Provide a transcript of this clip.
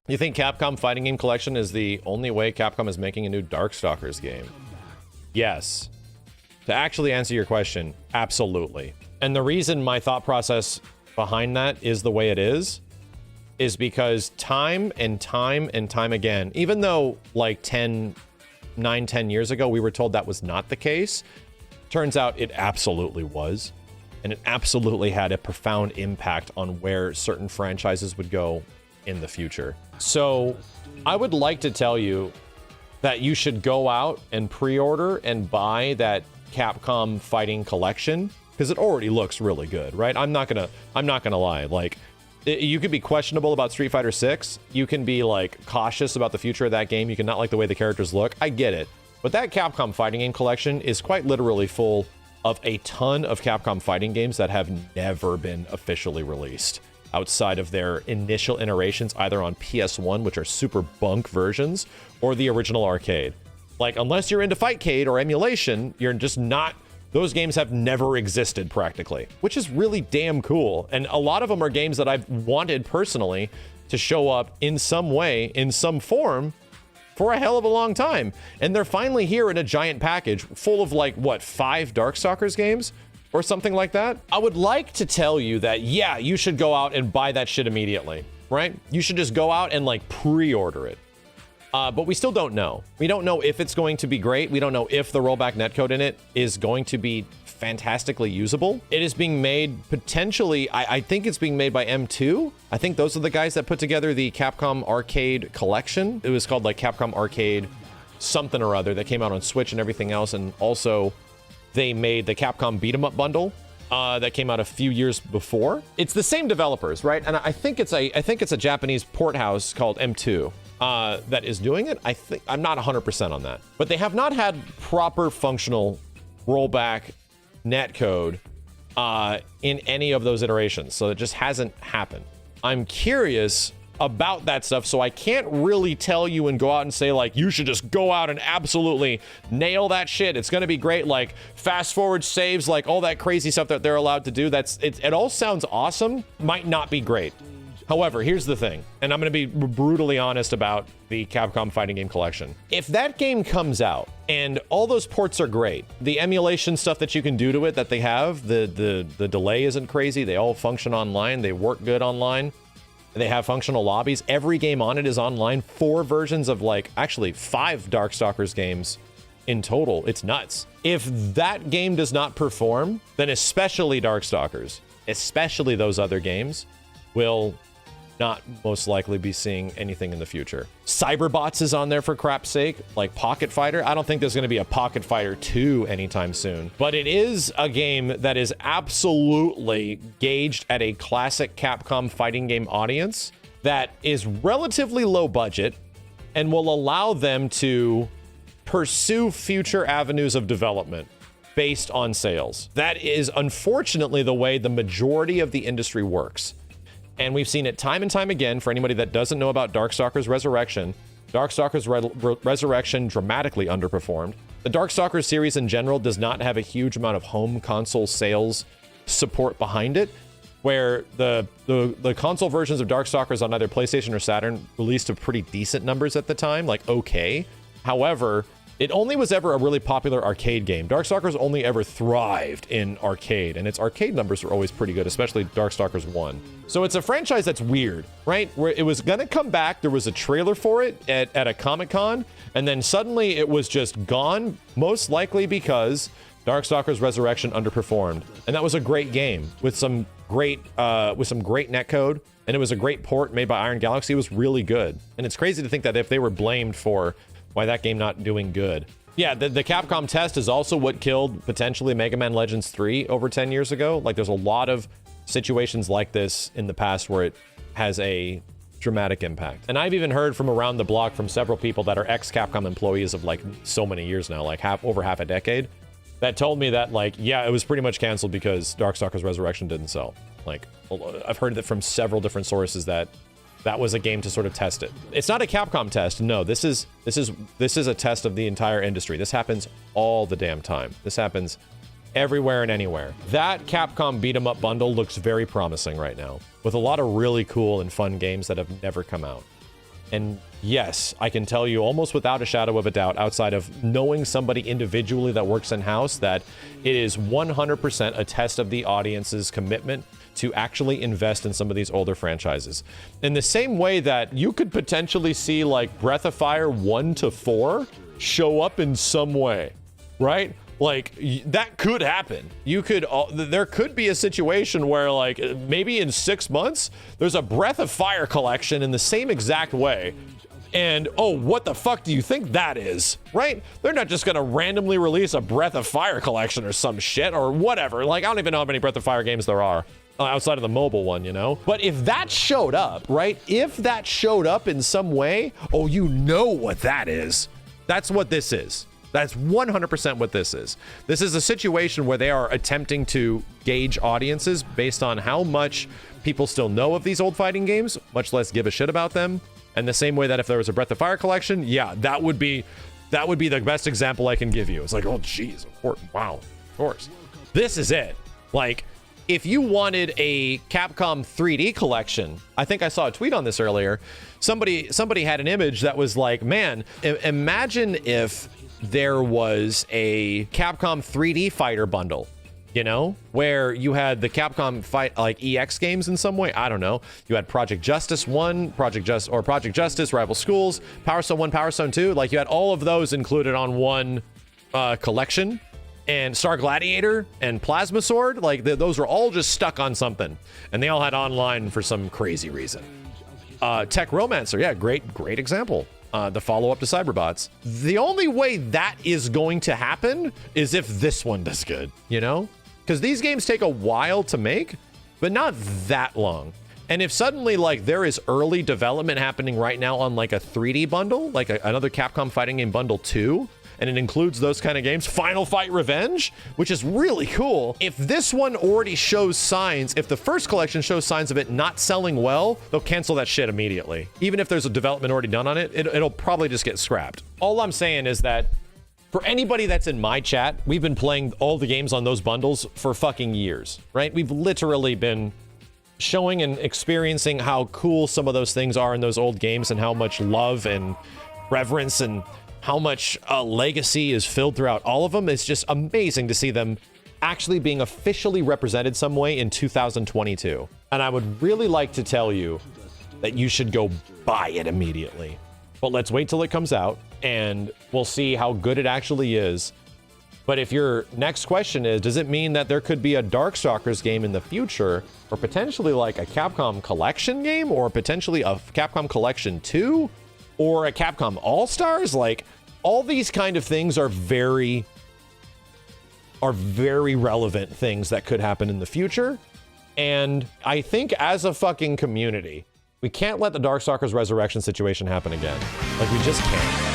You think Capcom Fighting Game Collection is the only way Capcom is making a new Darkstalkers game? Yes. To actually answer your question, absolutely. And the reason my thought process behind that is the way it is because time and time and time again, even though like 10 years ago, we were told that was not the case, turns out it absolutely was. And it absolutely had a profound impact on where certain franchises would go in the future. So I would like to tell you that you should go out and pre-order and buy that Capcom Fighting Collection because it already looks really good, right? I'm not gonna lie. Like, you could be questionable about Street Fighter 6. You can be like cautious about the future of that game. You can not like the way the characters look. I get it. But that Capcom Fighting Game Collection is quite literally full of a ton of Capcom fighting games that have never been officially released outside of their initial iterations, either on PS1, which are super bunk versions, or the original arcade. Like, unless you're into Fightcade or emulation, you're just not... Those games have never existed, practically, which is really damn cool. And a lot of them are games that I've wanted personally to show up in some way, in some form, for a hell of a long time. And they're finally here in a giant package full of, like, what, 5 Darkstalkers games? Or something like that. I would like to tell you that, yeah, you should go out and buy that shit immediately, right? You should just go out and like pre-order it. But we still don't know. We don't know if it's going to be great. We don't know if the rollback netcode in it is going to be fantastically usable. It is being made potentially, I think it's being made by M2. I think those are the guys that put together the Capcom Arcade Collection. It was called like Capcom Arcade something or other that came out on Switch and everything else. And also they made the Capcom Beat 'em Up bundle that came out a few years before. It's the same developers, right? And I think it's a Japanese port house called M2 that is doing it. I'm not 100% on that, but they have not had proper functional rollback netcode in any of those iterations, so it just hasn't happened. I'm curious about that stuff, so I can't really tell you and go out and say like you should just go out and absolutely nail that shit. It's gonna be great, like fast forward saves, like all that crazy stuff that they're allowed to do. It all sounds awesome, might not be great. However, here's the thing, and I'm gonna be brutally honest about the Capcom Fighting Game Collection. If that game comes out and all those ports are great, the emulation stuff that you can do to it that they have, the delay isn't crazy, they all function online, they work good online, they have functional lobbies. Every game on it is online. 4 versions of like, actually 5 Darkstalkers games in total. It's nuts. If that game does not perform, then especially Darkstalkers, especially those other games, will not most likely be seeing anything in the future. Cyberbots is on there for crap's sake, like Pocket Fighter. I don't think there's gonna be a Pocket Fighter 2 anytime soon, but it is a game that is absolutely gauged at a classic Capcom fighting game audience that is relatively low budget and will allow them to pursue future avenues of development based on sales. That is unfortunately the way the majority of the industry works. And we've seen it time and time again. For anybody that doesn't know about Darkstalkers Resurrection, Darkstalkers Resurrection dramatically underperformed. The Darkstalkers series in general does not have a huge amount of home console sales support behind it, where the console versions of Darkstalkers on either PlayStation or Saturn released to pretty decent numbers at the time, like okay. However, it only was ever a really popular arcade game. Darkstalkers only ever thrived in arcade, and its arcade numbers were always pretty good, especially Darkstalkers 1. So it's a franchise that's weird, right? Where it was gonna come back, there was a trailer for it at a Comic-Con, and then suddenly it was just gone, most likely because Darkstalkers Resurrection underperformed. And that was a great game with some great netcode, and it was a great port made by Iron Galaxy. It was really good. And it's crazy to think that if they were blamed for why that game not doing good. Yeah, the Capcom test is also what killed potentially Mega Man Legends 3 over 10 years ago. Like, there's a lot of situations like this in the past where it has a dramatic impact. And I've even heard from around the block from several people that are ex-Capcom employees of like so many years now, like over half a decade, that told me that like, yeah, it was pretty much canceled because Darkstalkers Resurrection didn't sell. Like, I've heard that from several different sources that that was a game to sort of test it. It's not a Capcom test. No, this is a test of the entire industry. This happens all the damn time. This happens everywhere and anywhere. That Capcom beat 'em up bundle looks very promising right now, with a lot of really cool and fun games that have never come out. And yes, I can tell you almost without a shadow of a doubt, outside of knowing somebody individually that works in-house, that it is 100% a test of the audience's commitment to actually invest in some of these older franchises. In the same way that you could potentially see like Breath of Fire 1 to 4 show up in some way, right? Like, that could happen. There could be a situation where, like, maybe in 6 months, there's a Breath of Fire collection in the same exact way. And, oh, what the fuck do you think that is? Right? They're not just gonna randomly release a Breath of Fire collection or some shit or whatever. Like, I don't even know how many Breath of Fire games there are outside of the mobile one, you know? But if that showed up, right? If that showed up in some way, oh, you know what that is. That's what this is. That's 100% what this is. This is a situation where they are attempting to gauge audiences based on how much people still know of these old fighting games, much less give a shit about them. And the same way that if there was a Breath of Fire collection, yeah, that would be the best example I can give you. It's like, oh, geez, wow, of course. This is it. Like, if you wanted a Capcom 3D collection, I think I saw a tweet on this earlier. Somebody had an image that was like, man, imagine if there was a Capcom 3D fighter bundle, you know, where you had the Capcom fight like EX games in some way. I don't know. You had Project Justice 1, Project Justice, Rival Schools, Power Stone 1, Power Stone 2. Like, you had all of those included on one collection. And Star Gladiator and Plasma Sword, like those were all just stuck on something, and they all had online for some crazy reason. Tech Romancer, yeah, great example. The follow-up to Cyberbots. The only way that is going to happen is if this one does good, you know? Because these games take a while to make, but not that long. And if suddenly, like, there is early development happening right now on, like, a 3D bundle, like another Capcom fighting game bundle 2, and it includes those kind of games, Final Fight Revenge, which is really cool. If this one already shows signs, if the first collection shows signs of it not selling well, they'll cancel that shit immediately. Even if there's a development already done on it, it'll probably just get scrapped. All I'm saying is that for anybody that's in my chat, we've been playing all the games on those bundles for fucking years, right? We've literally been showing and experiencing how cool some of those things are in those old games, and how much love and reverence and how much legacy is filled throughout all of them. It's just amazing to see them actually being officially represented some way in 2022. And I would really like to tell you that you should go buy it immediately. But let's wait till it comes out, and we'll see how good it actually is. But if your next question is, does it mean that there could be a Darkstalkers game in the future, or potentially like a Capcom Collection game, or potentially a Capcom Collection 2, or a Capcom All-Stars? Like, all these kind of things are very relevant things that could happen in the future. And I think as a fucking community, we can't let the Darkstalkers Resurrection situation happen again. Like, we just can't.